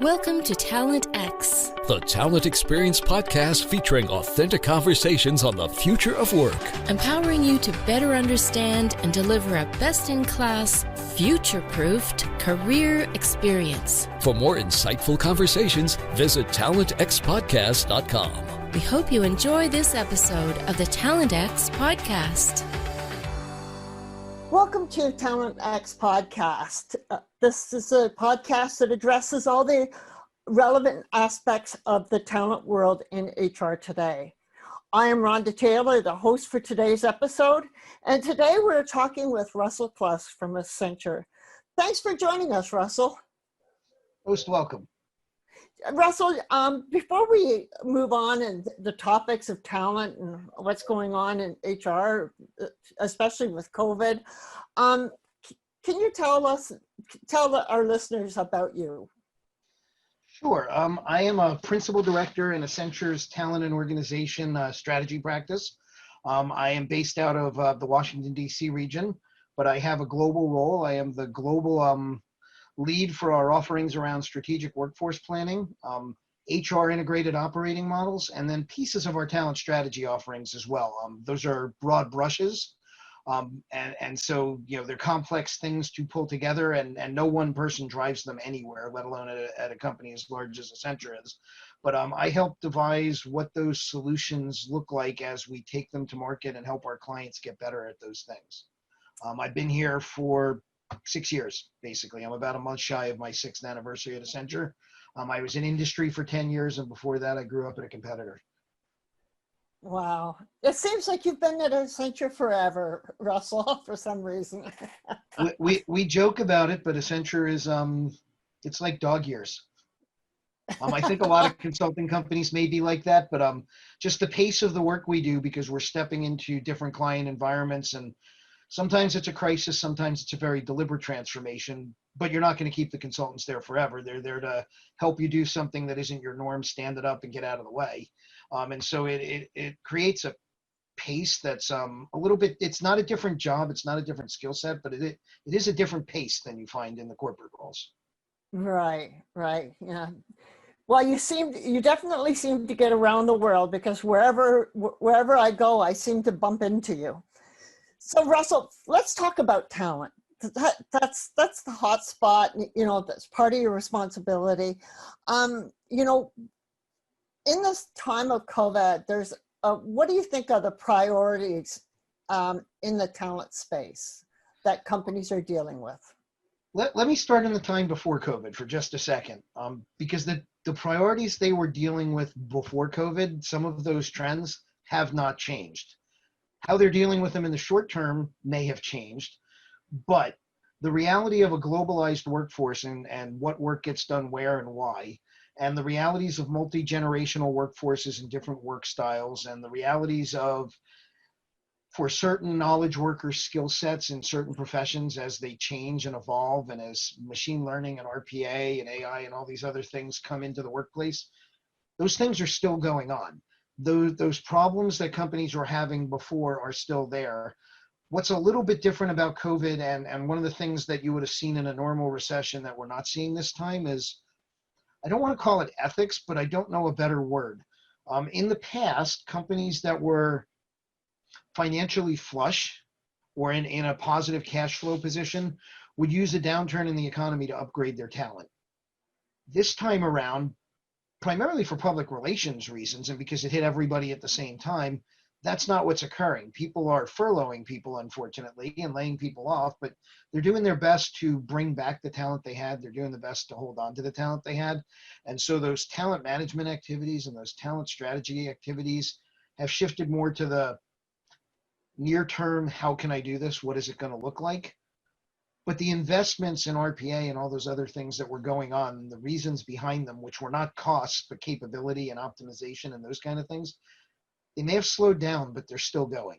Welcome to Talent X, the Talent Experience podcast featuring authentic conversations on the future of work, empowering you to better understand and deliver a best-in-class, future-proofed career experience. For more insightful conversations, visit talentxpodcast.com. We hope you enjoy this episode of the Talent X podcast. Welcome to Talent X podcast. This is a podcast that addresses all the relevant aspects of the talent world in HR today. I am Rhonda Taylor, the host for today's episode, and today we're talking with Russell Klosk from Accenture. Thanks for joining us, Russell. Most welcome. Russell, before we move on and the topics of talent and what's going on in HR, especially with COVID, can you tell our listeners about you? Sure. I am a principal director in Accenture's talent and organization strategy practice. I am based out of the Washington, D.C. region, but I have a global role. I am the global lead for our offerings around strategic workforce planning, HR integrated operating models, and then pieces of our talent strategy offerings as well. Those are broad brushes. And so, they're complex things to pull together, and no one person drives them anywhere, let alone at a company as large as Accenture is. But I help devise what those solutions look like as we take them to market and help our clients get better at those things. I've been here for 6 years, basically. I'm about a month shy of my 6th anniversary at Accenture. I was in industry for 10 years, and before that, I grew up at a competitor. Wow. It seems like you've been at Accenture forever, Russell, for some reason. we joke about it, but Accenture is, it's like dog years. I think a lot of consulting companies may be like that, but just the pace of the work we do, because we're stepping into different client environments, and sometimes it's a crisis, sometimes it's a very deliberate transformation, but you're not going to keep the consultants there forever. They're there to help you do something that isn't your norm, stand it up and get out of the way. And so it creates a pace that's a little bit, it's not a different job, it's not a different skill set, but it is a different pace than you find in the corporate roles. Right, yeah. Well, you definitely seem to get around the world, because wherever I go, I seem to bump into you. So Russell, let's talk about talent. That's the hot spot, that's part of your responsibility. In this time of COVID, what do you think are the priorities in the talent space that companies are dealing with? Let me start in the time before COVID for just a second, because the priorities they were dealing with before COVID, some of those trends have not changed. How they're dealing with them in the short term may have changed, but the reality of a globalized workforce and what work gets done where and why, and the realities of multi-generational workforces and different work styles, and the realities of, for certain knowledge workers' skill sets in certain professions as they change and evolve, and as machine learning and RPA and AI and all these other things come into the workplace, those things are still going on. Those problems that companies were having before are still there. What's a little bit different about COVID, and one of the things that you would have seen in a normal recession that we're not seeing this time, is, I don't want to call it ethics, but I don't know a better word. In the past, companies that were financially flush or in a positive cash flow position would use a downturn in the economy to upgrade their talent. This time around, primarily for public relations reasons, and because it hit everybody at the same time, that's not what's occurring. People are furloughing people, unfortunately, and laying people off, but they're doing their best to bring back the talent they had. They're doing the best to hold on to the talent they had. And so those talent management activities and those talent strategy activities have shifted more to the near term, how can I do this? What is it going to look like? But the investments in RPA and all those other things that were going on, the reasons behind them, which were not costs, but capability and optimization and those kind of things, they may have slowed down, but they're still going.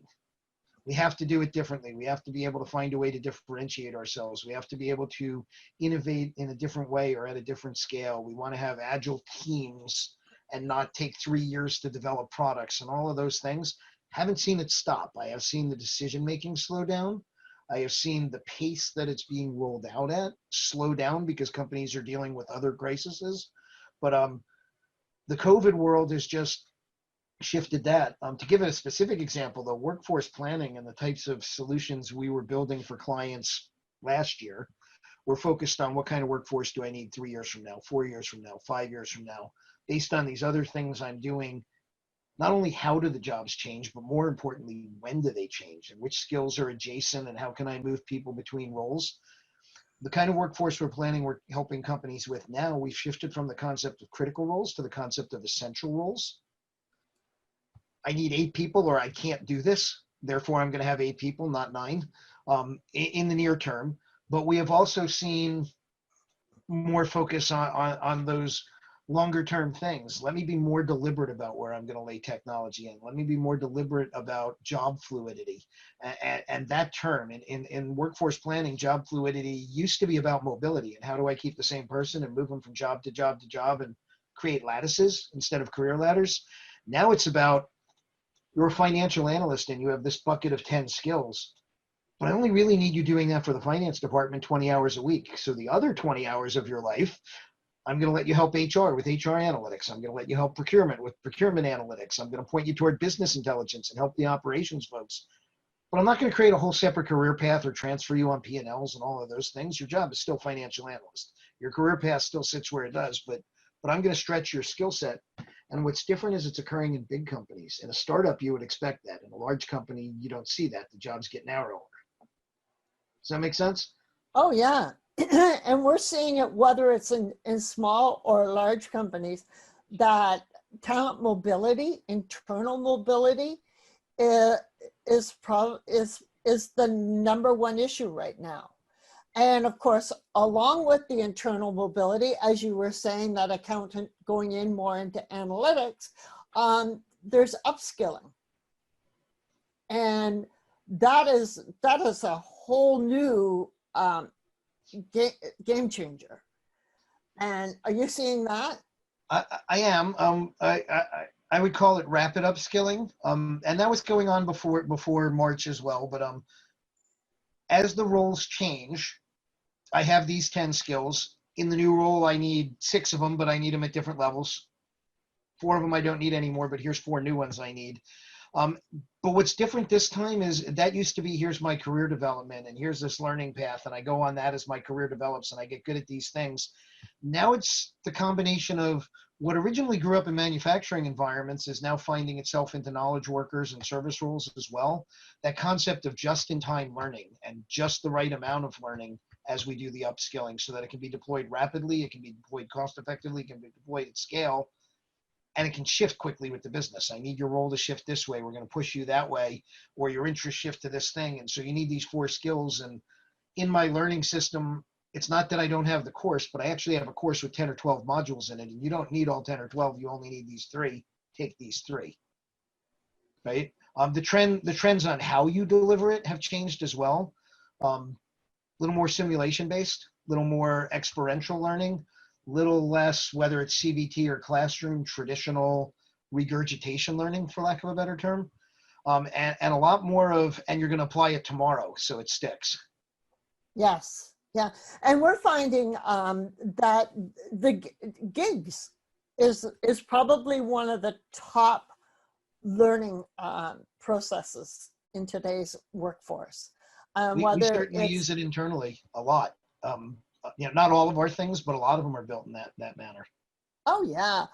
We have to do it differently. We have to be able to find a way to differentiate ourselves. We have to be able to innovate in a different way or at a different scale. We want to have agile teams and not take 3 years to develop products, and all of those things. Haven't seen it stop. I have seen the decision-making slow down, I have seen the pace that it's being rolled out at slow down because companies are dealing with other crises. But the COVID world has just shifted that. To give it a specific example, the workforce planning and the types of solutions we were building for clients last year were focused on what kind of workforce do I need 3 years from now, 4 years from now, 5 years from now, based on these other things I'm doing. Not only how do the jobs change, but more importantly, when do they change and which skills are adjacent and how can I move people between roles? The kind of workforce we're planning, we're helping companies with now, we've shifted from the concept of critical roles to the concept of essential roles. I need 8 people or I can't do this. Therefore, I'm going to have 8 people, not 9 in the near term. But we have also seen more focus on those longer term things. Let me be more deliberate about where I'm going to lay technology in. Let me be more deliberate about job fluidity. And that term in workforce planning, job fluidity used to be about mobility and how do I keep the same person and move them from job to job to job and create lattices instead of career ladders. Now it's about you're a financial analyst and you have this bucket of 10 skills, but I only really need you doing that for the finance department 20 hours a week. So the other 20 hours of your life, I'm going to let you help HR with HR analytics. I'm going to let you help procurement with procurement analytics. I'm going to point you toward business intelligence and help the operations folks. But I'm not going to create a whole separate career path or transfer you on P&Ls and all of those things. Your job is still financial analyst. Your career path still sits where it does, but I'm going to stretch your skill set. And what's different is it's occurring in big companies. In a startup, you would expect that. In a large company, you don't see that. The jobs get narrower. Does that make sense? Oh, yeah. And we're seeing it whether it's in small or large companies, that talent mobility, internal mobility is the number one issue right now. And of course, along with the internal mobility, as you were saying, that accountant going in more into analytics, there's upskilling. And that is a whole new game changer. And are you seeing that? I am. I would call it rapid upskilling. And that was going on before March as well. But as the roles change, I have these 10 skills. In the new role, I need 6 of them, but I need them at different levels. 4 of them I don't need anymore, but here's 4 new ones I need. But what's different this time is that used to be, here's my career development and here's this learning path. And I go on that as my career develops and I get good at these things. Now it's the combination of what originally grew up in manufacturing environments is now finding itself into knowledge workers and service roles as well. That concept of just-in-time learning and just the right amount of learning as we do the upskilling so that it can be deployed rapidly, it can be deployed cost effectively, it can be deployed at scale, and it can shift quickly with the business. I need your role to shift this way. We're going to push you that way, or your interest shift to this thing. And so you need these 4 skills. And in my learning system, it's not that I don't have the course, but I actually have a course with 10 or 12 modules in it. And you don't need all 10 or 12. You only need these 3. Take these 3, right? The trends on how you deliver it have changed as well. A little more simulation based, a little more experiential learning, little less, whether it's CBT or classroom, traditional regurgitation learning, for lack of a better term, and a lot more of, and you're going to apply it tomorrow, so it sticks. Yes, yeah, and we're finding that the gigs is probably one of the top learning processes in today's workforce. We certainly use it internally a lot. Not all of our things, but a lot of them are built in that manner. Oh yeah.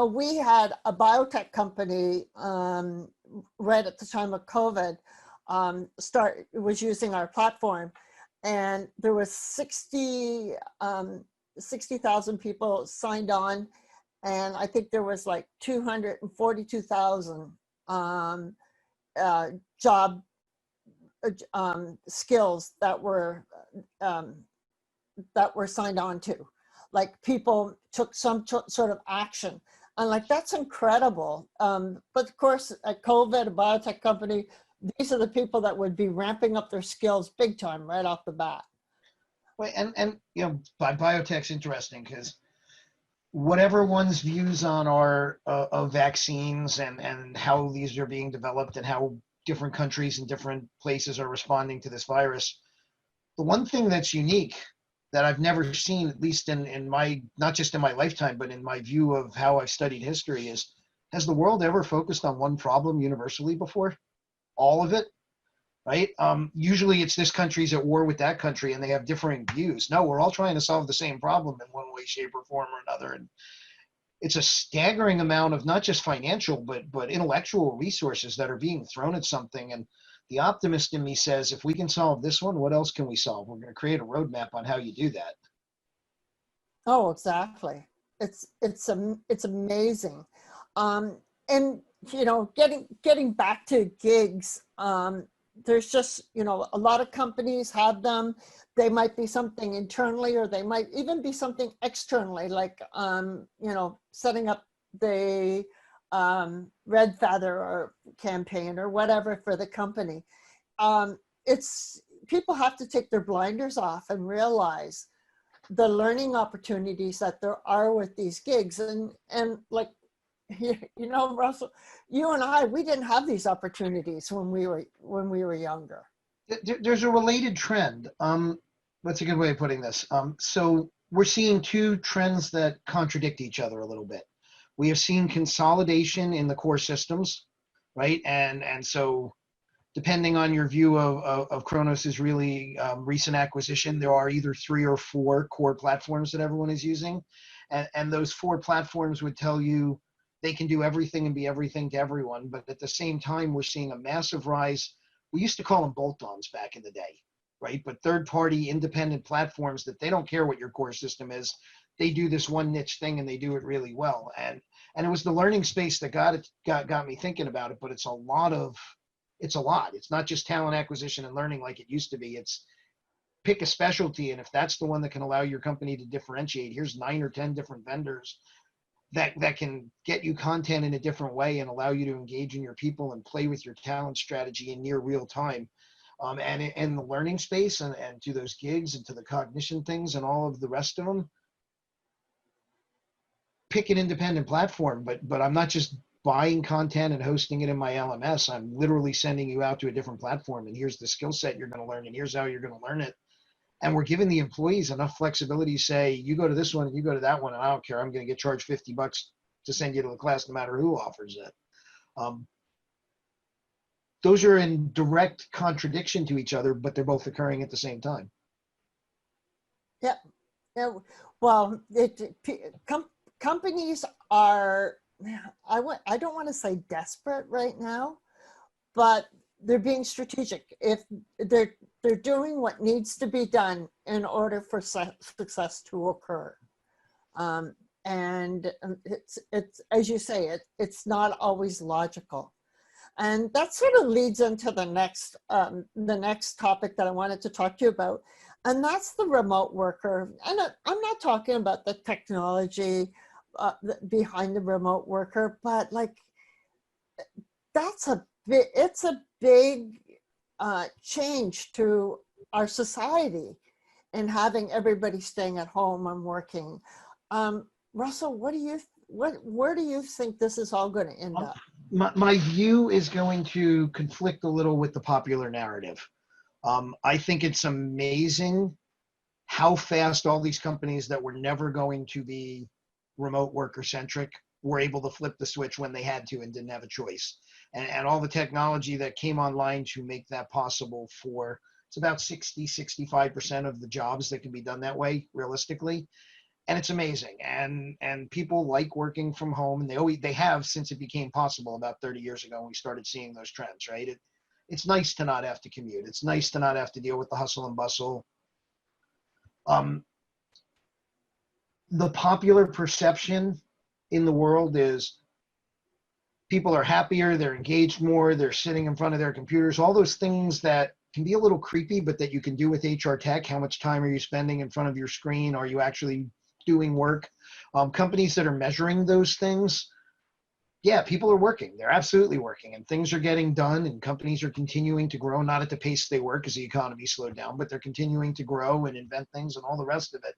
We had a biotech company right at the time of COVID was using our platform, and there was 60,000 people signed on, and I think there was like 242,000 job skills that were signed on to. Like, people took some sort of action, and like, that's incredible. But of course, at COVID, a biotech company, these are the people that would be ramping up their skills big time right off the bat. Well, and biotech's interesting because whatever one's views on our of vaccines and how these are being developed and how different countries and different places are responding to this virus. The one thing that's unique that I've never seen, at least in my, not just in my lifetime, but in my view of how I've studied history, is, has the world ever focused on one problem universally before? All of it, right? Usually it's this country's at war with that country and they have differing views. No, we're all trying to solve the same problem in one way, shape, or form or another. And it's a staggering amount of not just financial, but intellectual resources that are being thrown at something. And the optimist in me says, if we can solve this one, what else can we solve? We're going to create a roadmap on how you do that. Oh, exactly. It's amazing. And you know, getting back to gigs, there's just, you know, a lot of companies have them. They might be something internally, or they might even be something externally, like, you know, setting up the Red Feather or campaign or whatever for the company. It's, people have to take their blinders off and realize the learning opportunities that there are with these gigs. And like, you know, Russell, you and I, we didn't have these opportunities when we were younger. There's a related trend. That's a good way of putting this. So we're seeing two trends that contradict each other a little bit. We have seen consolidation in the core systems, right? And so depending on your view of Kronos's really recent acquisition, there are either 3 or 4 core platforms that everyone is using. And those 4 platforms would tell you they can do everything and be everything to everyone. But at the same time, we're seeing a massive rise. We used to call them bolt-ons back in the day, right? But third-party independent platforms that they don't care what your core system is. They do this one niche thing and they do it really well. And it was the learning space that got me thinking about it. But it's a lot. It's not just talent acquisition and learning like it used to be. It's pick a specialty, and if that's the one that can allow your company to differentiate, here's 9 or 10 different vendors that can get you content in a different way and allow you to engage in your people and play with your talent strategy in near real time. And in the learning space and to those gigs and to the cognition things and all of the rest of them, pick an independent platform, but I'm not just buying content and hosting it in my LMS. I'm literally sending you out to a different platform, and here's the skill set you're going to learn, and here's how you're going to learn it. And we're giving the employees enough flexibility to say, you go to this one and you go to that one, and I don't care. I'm going to get charged $50 to send you to the class no matter who offers it. Those are in direct contradiction to each other, but they're both occurring at the same time. Yeah. Well, companies are, I don't want to say desperate right now, but they're being strategic. If they're doing what needs to be done in order for success to occur. And it's as you say, it's not always logical. And that sort of leads into the next topic that I wanted to talk to you about. And that's the remote worker. And I'm not talking about the technology behind the remote worker, but like, it's a big change to our society and having everybody staying at home and working. Russell, where do you think this is all going to end up? My view is going to conflict a little with the popular narrative. I think it's amazing how fast all these companies that were never going to be remote worker centric were able to flip the switch when they had to and didn't have a choice. And all the technology that came online to make that possible for, it's about 65% of the jobs that can be done that way realistically. And it's amazing. And people like working from home, and they have since it became possible about 30 years ago when we started seeing those trends, right? It's nice to not have to commute. It's nice to not have to deal with the hustle and bustle. The popular perception in the world is people are happier, they're engaged more, they're sitting in front of their computers, all those things that can be a little creepy, but that you can do with HR tech. How much time are you spending in front of your screen? Are you actually doing work? Companies that are measuring those things, yeah, people are working. They're absolutely working, and things are getting done, and companies are continuing to grow, not at the pace they were because the economy slowed down, but they're continuing to grow and invent things and all the rest of it.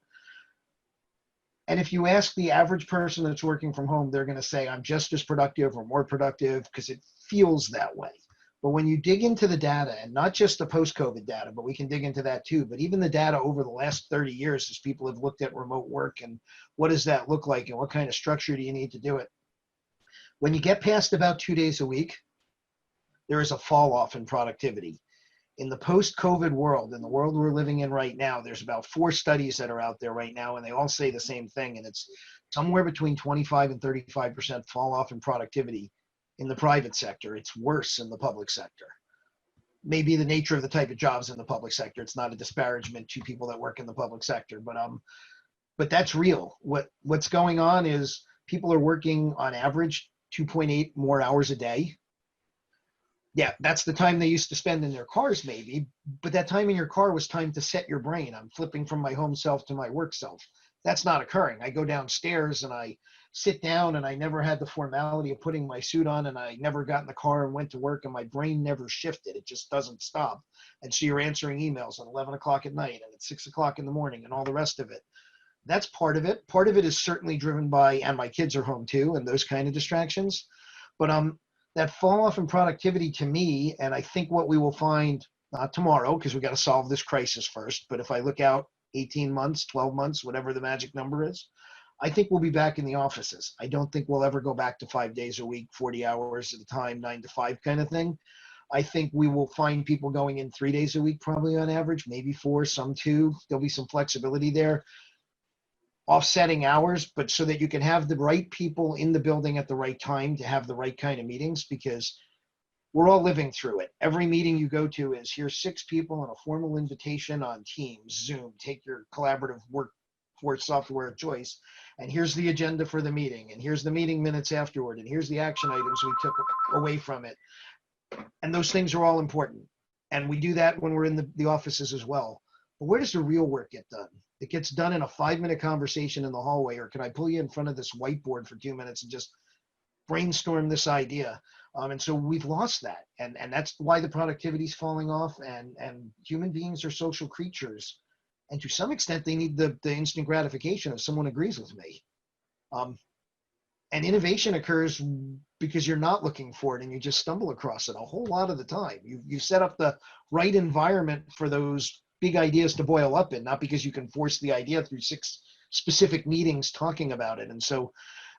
And if you ask the average person that's working from home, they're going to say, I'm just as productive or more productive because it feels that way. But when you dig into the data, and not just the post-COVID data, but we can dig into that too, but even the data over the last 30 years as people have looked at remote work and what does that look like and what kind of structure do you need to do it? When you get past about 2 days a week, there is a fall off in productivity. In the post-COVID world, in the world we're living in right now, there's about 4 studies that are out there right now, and they all say the same thing, and it's somewhere between 25 and 35% fall off in productivity in the private sector. It's worse in the public sector. Maybe the nature of the type of jobs in the public sector. It's not a disparagement to people that work in the public sector, but that's real. What's going on is people are working on average 2.8 more hours a day. Yeah, that's the time they used to spend in their cars maybe, but that time in your car was time to set your brain. I'm flipping from my home self to my work self. That's not occurring. I go downstairs and I sit down and I never had the formality of putting my suit on and I never got in the car and went to work and my brain never shifted. It just doesn't stop. And so you're answering emails at 11 o'clock at night and at 6 o'clock in the morning and all the rest of it. That's part of it. Part of it is certainly driven by, and my kids are home too, and those kind of distractions. But that fall off in productivity to me, and I think what we will find, not tomorrow, because we got to solve this crisis first, but if I look out 18 months, 12 months, whatever the magic number is, I think we'll be back in the offices. I don't think we'll ever go back to 5 days a week, 40 hours at a time, 9 to 5 kind of thing. I think we will find people going in 3 days a week, probably on average, maybe 4, some 2. There'll be some flexibility there. Offsetting hours, but so that you can have the right people in the building at the right time to have the right kind of meetings, because we're all living through it. Every meeting you go to is here's 6 people and a formal invitation on Teams, Zoom, take your collaborative workforce software of choice, and here's the agenda for the meeting, and here's the meeting minutes afterward, and here's the action items we took away from it. And those things are all important. And we do that when we're in the offices as well. But where does the real work get done? It gets done in a 5-minute conversation in the hallway, or can I pull you in front of this whiteboard for 2 minutes and just brainstorm this idea? And so we've lost that. And that's why the productivity is falling off. And human beings are social creatures. And to some extent, they need the instant gratification if someone agrees with me. And innovation occurs because you're not looking for it and you just stumble across it a whole lot of the time. You set up the right environment for those big ideas to boil up in, not because you can force the idea through 6 specific meetings talking about it. And so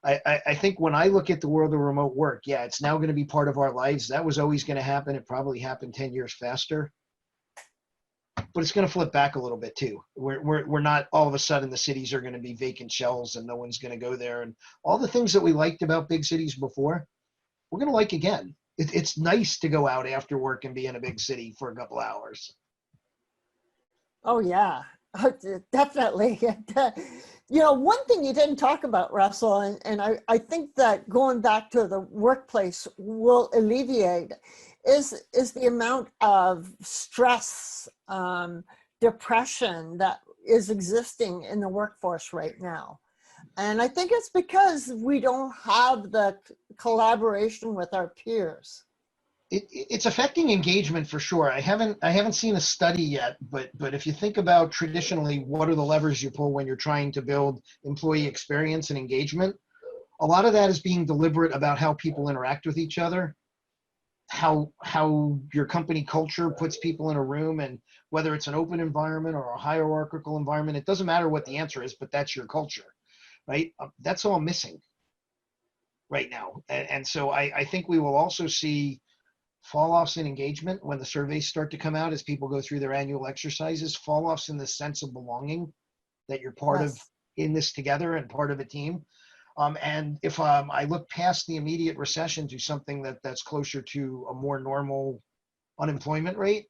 I think when I look at the world of remote work, yeah, it's now going to be part of our lives. That was always going to happen. It probably happened 10 years faster, but it's going to flip back a little bit too. We're not all of a sudden the cities are going to be vacant shells and no one's going to go there. And all the things that we liked about big cities before, we're going to like again. It's nice to go out after work and be in a big city for a couple hours. Oh, yeah, definitely. One thing you didn't talk about, Russell, and I think that going back to the workplace will alleviate is the amount of stress, depression that is existing in the workforce right now. And I think it's because we don't have the collaboration with our peers. It's affecting engagement for sure. I haven't seen a study yet, but if you think about traditionally, what are the levers you pull when you're trying to build employee experience and engagement? A lot of that is being deliberate about how people interact with each other, how your company culture puts people in a room, and whether it's an open environment or a hierarchical environment, it doesn't matter what the answer is, but that's your culture, right? That's all missing right now. And so I think we will also see fall-offs in engagement when the surveys start to come out as people go through their annual exercises, fall-offs in the sense of belonging, that you're part of in this together and part of a team. And if I look past the immediate recession to something that's closer to a more normal unemployment rate,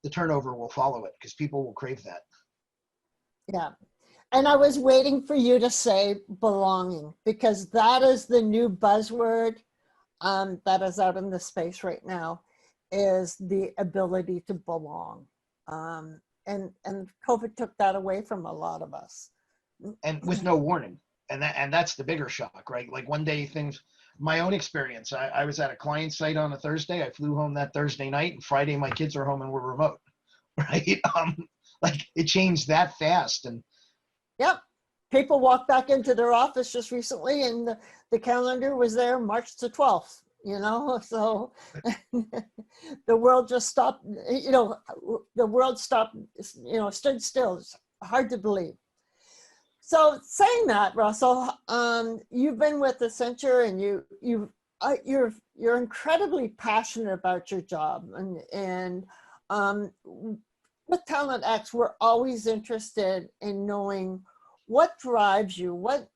the turnover will follow it because people will crave that. Yeah. And I was waiting for you to say belonging, because that is the new buzzword that is out in the space right now, is the ability to belong. And COVID took that away from a lot of us. And with no warning. And that's the bigger shock, right? Like one day my own experience, I was at a client site on a Thursday. I flew home that Thursday night, and Friday my kids are home and we're remote, right? Like it changed that fast. And yep. People walked back into their office just recently and the calendar was there March the 12th. so the world just stopped, the world stopped, stood still. It's hard to believe. So saying that, Russell, you've been with Accenture, and you're incredibly passionate about your job, and with Talent X, we're always interested in knowing what drives you, what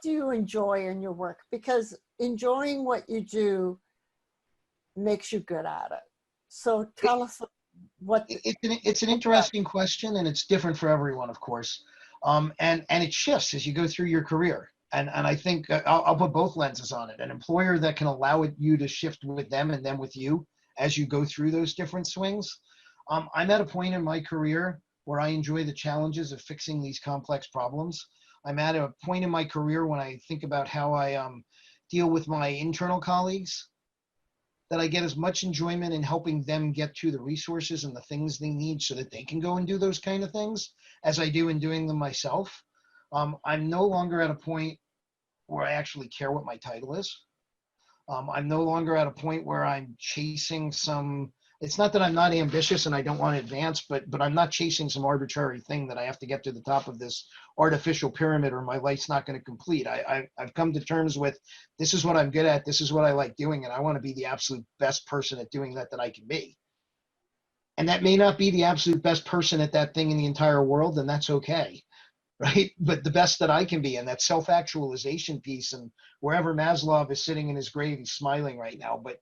do you enjoy in your work, because enjoying what you do makes you good at it. So tell us what. It's an interesting question, and it's different for everyone, of course. And it shifts as you go through your career. And I think I'll put both lenses on it. An employer that can allow you to shift with them and them with you as you go through those different swings. I'm at a point in my career where I enjoy the challenges of fixing these complex problems. I'm at a point in my career when I think about how I deal with my internal colleagues, that I get as much enjoyment in helping them get to the resources and the things they need so that they can go and do those kind of things as I do in doing them myself. I'm no longer at a point where I actually care what my title is. I'm no longer at a point where I'm chasing some, it's not that I'm not ambitious and I don't want to advance, but I'm not chasing some arbitrary thing that I have to get to the top of this artificial pyramid or my life's not going to complete. I've come to terms with, this is what I'm good at, this is what I like doing, and I want to be the absolute best person at doing that I can be. And that may not be the absolute best person at that thing in the entire world, and that's okay, right? But the best that I can be, and that self-actualization piece, and wherever Maslow is sitting in his grave, he's smiling right now, but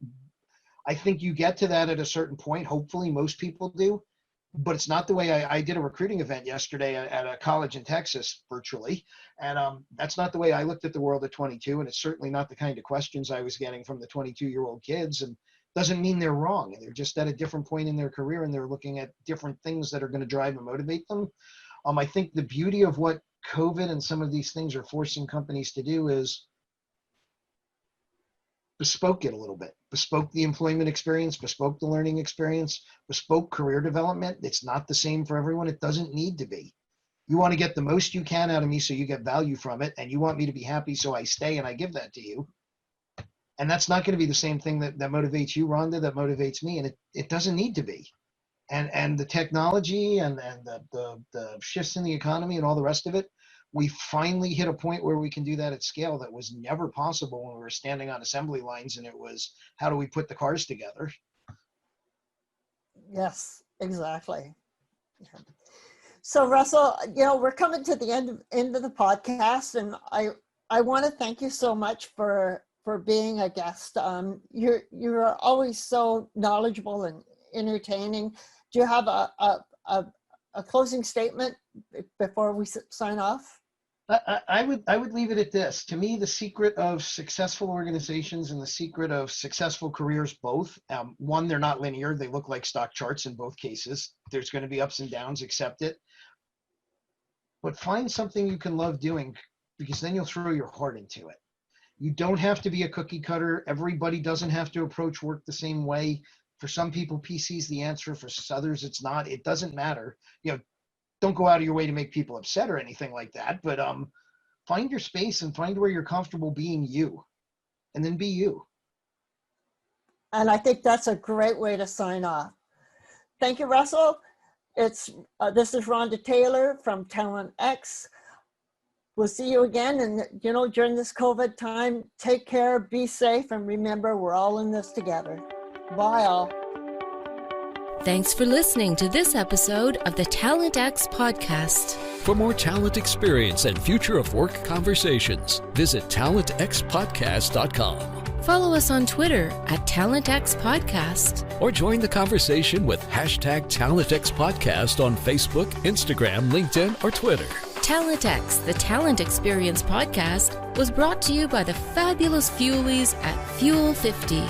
I think you get to that at a certain point. Hopefully most people do, but it's not the way I did a recruiting event yesterday at a college in Texas virtually. And that's not the way I looked at the world at 22. And it's certainly not the kind of questions I was getting from the 22-year-old kids. And doesn't mean they're wrong. They're just at a different point in their career and they're looking at different things that are going to drive and motivate them. I think the beauty of what COVID and some of these things are forcing companies to do is bespoke it a little bit, bespoke the employment experience, bespoke the learning experience, bespoke career development. It's not the same for everyone. It doesn't need to be. You want to get the most you can out of me so you get value from it, and you want me to be happy so I stay and I give that to you. And that's not going to be the same thing that motivates you, Rhonda, that motivates me, and it doesn't need to be. And the technology and the shifts in the economy and all the rest of it, we finally hit a point where we can do that at scale that was never possible when we were standing on assembly lines and it was, how do we put the cars together? Yes, exactly. So Russell, we're coming to the end of the podcast, and I want to thank you so much for being a guest. You're always so knowledgeable and entertaining. Do you have a closing statement before we sign off? I would leave it at this. To me, the secret of successful organizations and the secret of successful careers, both, one, they're not linear. They look like stock charts in both cases. There's going to be ups and downs, accept it. But find something you can love doing, because then you'll throw your heart into it. You don't have to be a cookie cutter. Everybody doesn't have to approach work the same way. For some people, PC is the answer. For others, it's not. It doesn't matter. Don't go out of your way to make people upset or anything like that, but find your space and find where you're comfortable being you, and then be you. And I think that's a great way to sign off. Thank you, Russell. This is Rhonda Taylor from Talent X. We'll see you again. And, during this COVID time, take care, be safe, and remember, we're all in this together. Bye, all. Thanks for listening to this episode of the Talent X podcast. For more talent experience and future of work conversations, visit talentxpodcast.com. Follow us on Twitter at TalentXPodcast. Or join the conversation with #TalentXPodcast on Facebook, Instagram, LinkedIn, or Twitter. Talent X, the Talent Experience podcast, was brought to you by the fabulous Fuelies at Fuel 50.